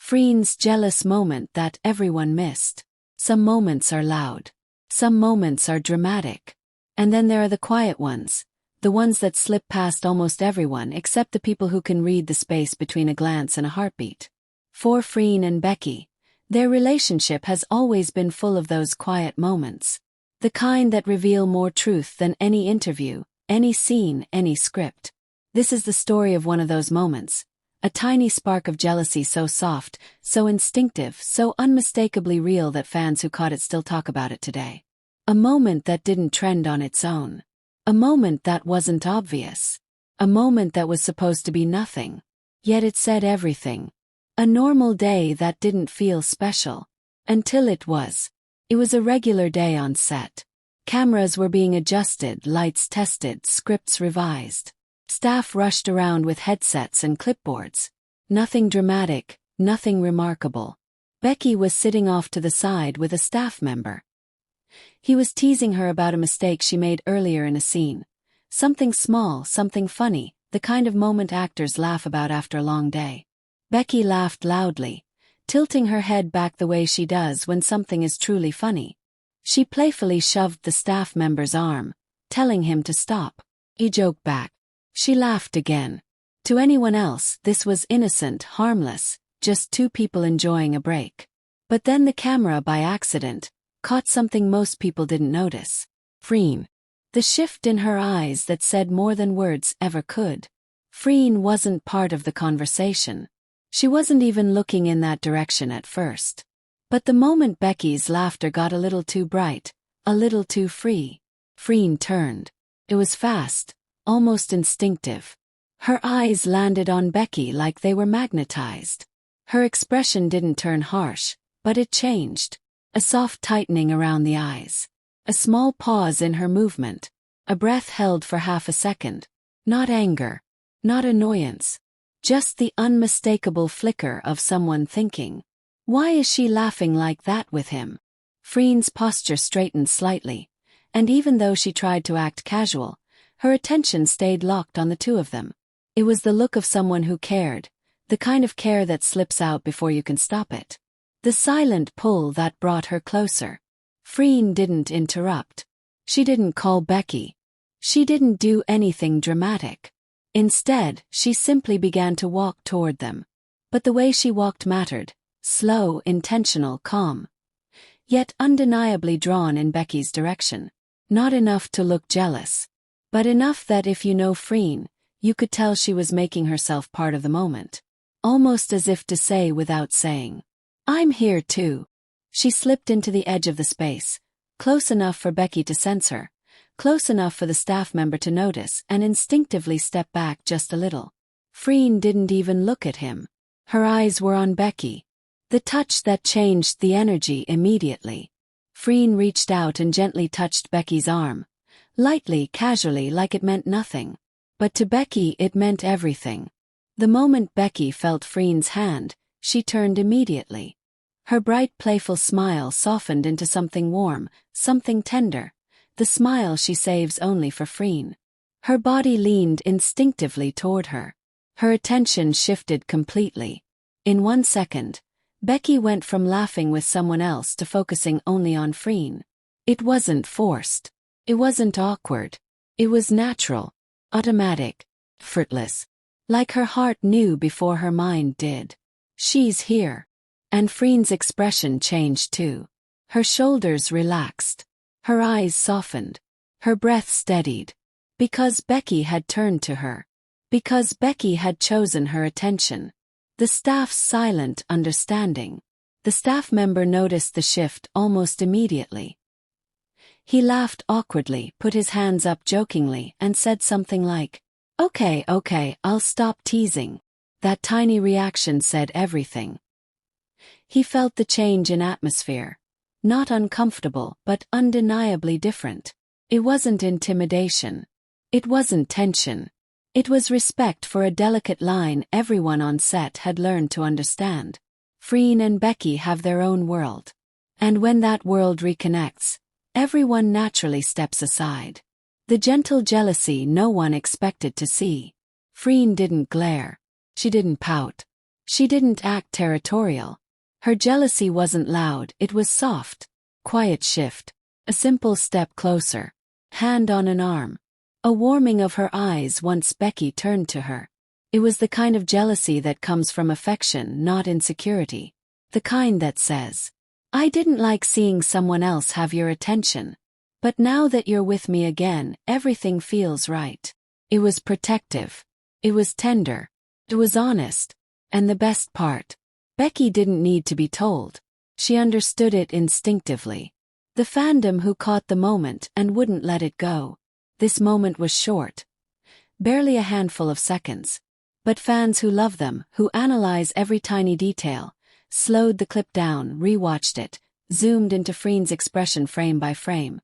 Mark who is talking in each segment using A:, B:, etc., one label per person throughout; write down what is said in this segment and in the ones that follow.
A: Freen's jealous moment that everyone missed. Some moments are loud. Some moments are dramatic. And then there are the quiet ones. The ones that slip past almost everyone except the people who can read the space between a glance and a heartbeat. For Freen and Becky, their relationship has always been full of those quiet moments. The kind that reveal more truth than any interview, any scene, any script. This is the story of one of those moments. A tiny spark of jealousy so soft, so instinctive, so unmistakably real that fans who caught it still talk about it today. A moment that didn't trend on its own. A moment that wasn't obvious. A moment that was supposed to be nothing. Yet it said everything. A normal day that didn't feel special. Until it was. It was a regular day on set. Cameras were being adjusted, lights tested, scripts revised. Staff rushed around with headsets and clipboards. Nothing dramatic, nothing remarkable. Becky was sitting off to the side with a staff member. He was teasing her about a mistake she made earlier in a scene. Something small, something funny, the kind of moment actors laugh about after a long day. Becky laughed loudly, tilting her head back the way she does when something is truly funny. She playfully shoved the staff member's arm, telling him to stop. He joked back. She laughed again. To anyone else, this was innocent, harmless, just two people enjoying a break. But then the camera, by accident, caught something most people didn't notice. Freen. The shift in her eyes that said more than words ever could. Freen wasn't part of the conversation. She wasn't even looking in that direction at first. But the moment Becky's laughter got a little too bright, a little too free, Freen turned. It was fast. Almost instinctive. Her eyes landed on Becky like they were magnetized. Her expression didn't turn harsh, but it changed. A soft tightening around the eyes. A small pause in her movement. A breath held for half a second. Not anger. Not annoyance. Just the unmistakable flicker of someone thinking, why is she laughing like that with him? Freen's posture straightened slightly, and even though she tried to act casual, her attention stayed locked on the two of them. It was the look of someone who cared, the kind of care that slips out before you can stop it. The silent pull that brought her closer. Freen didn't interrupt. She didn't call Becky. She didn't do anything dramatic. Instead, she simply began to walk toward them. But the way she walked mattered. Slow, intentional, calm. Yet undeniably drawn in Becky's direction. Not enough to look jealous. But enough that if you know Freen, you could tell she was making herself part of the moment. Almost as if to say without saying, I'm here too. She slipped into the edge of the space, close enough for Becky to sense her, close enough for the staff member to notice and instinctively step back just a little. Freen didn't even look at him. Her eyes were on Becky. The touch that changed the energy immediately. Freen reached out and gently touched Becky's arm. Lightly, casually, like it meant nothing. But to Becky it meant everything. The moment Becky felt Freen's hand, she turned immediately. Her bright, playful smile softened into something warm, something tender. The smile she saves only for Freen. Her body leaned instinctively toward her. Her attention shifted completely. In 1 second, Becky went from laughing with someone else to focusing only on Freen. It wasn't forced. It wasn't awkward. It was natural, automatic, effortless. Like her heart knew before her mind did. She's here. And Freen's expression changed too. Her shoulders relaxed. Her eyes softened. Her breath steadied. Because Becky had turned to her. Because Becky had chosen her attention. The staff's silent understanding. The staff member noticed the shift almost immediately. He laughed awkwardly, put his hands up jokingly, and said something like, okay, I'll stop teasing. That tiny reaction said everything. He felt the change in atmosphere. Not uncomfortable, but undeniably different. It wasn't intimidation. It wasn't tension. It was respect for a delicate line everyone on set had learned to understand. Freen and Becky have their own world. And when that world reconnects, everyone naturally steps aside. The gentle jealousy no one expected to see. Freen didn't glare. She didn't pout. She didn't act territorial. Her jealousy wasn't loud, it was soft. Quiet shift. A simple step closer. Hand on an arm. A warming of her eyes once Becky turned to her. It was the kind of jealousy that comes from affection, not insecurity. The kind that says, I didn't like seeing someone else have your attention. But now that you're with me again, everything feels right. It was protective. It was tender. It was honest. And the best part, Becky didn't need to be told. She understood it instinctively. The fandom who caught the moment and wouldn't let it go. This moment was short. Barely a handful of seconds. But fans who love them, who analyze every tiny detail, slowed the clip down, rewatched it, zoomed into Freen's expression frame by frame.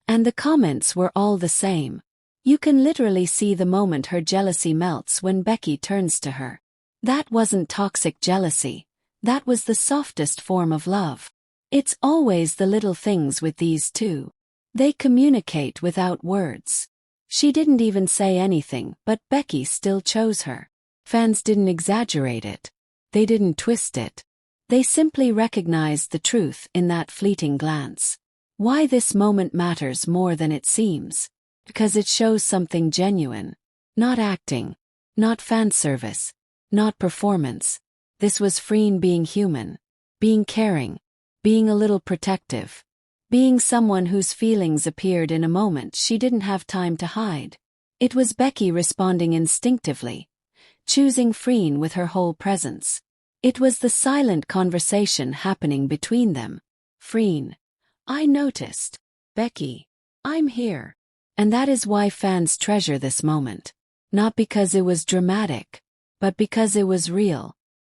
A: And the comments were all the same. You can literally see the moment her jealousy melts when Becky turns to her. That wasn't toxic jealousy. That was the softest form of love. It's always the little things with these two. They communicate without words. She didn't even say anything, but Becky still chose her. Fans didn't exaggerate it. They didn't twist it. They simply recognized the truth in that fleeting glance. Why this moment matters more than it seems? Because it shows something genuine. Not acting. Not fan service. Not performance. This was Freen being human. Being caring. Being a little protective. Being someone whose feelings appeared in a moment she didn't have time to hide. It was Becky responding instinctively. Choosing Freen with her whole presence. It was the silent conversation happening between them. Freen. I noticed. Becky. I'm here. And that is why fans treasure this moment. Not because it was dramatic, but because it was real.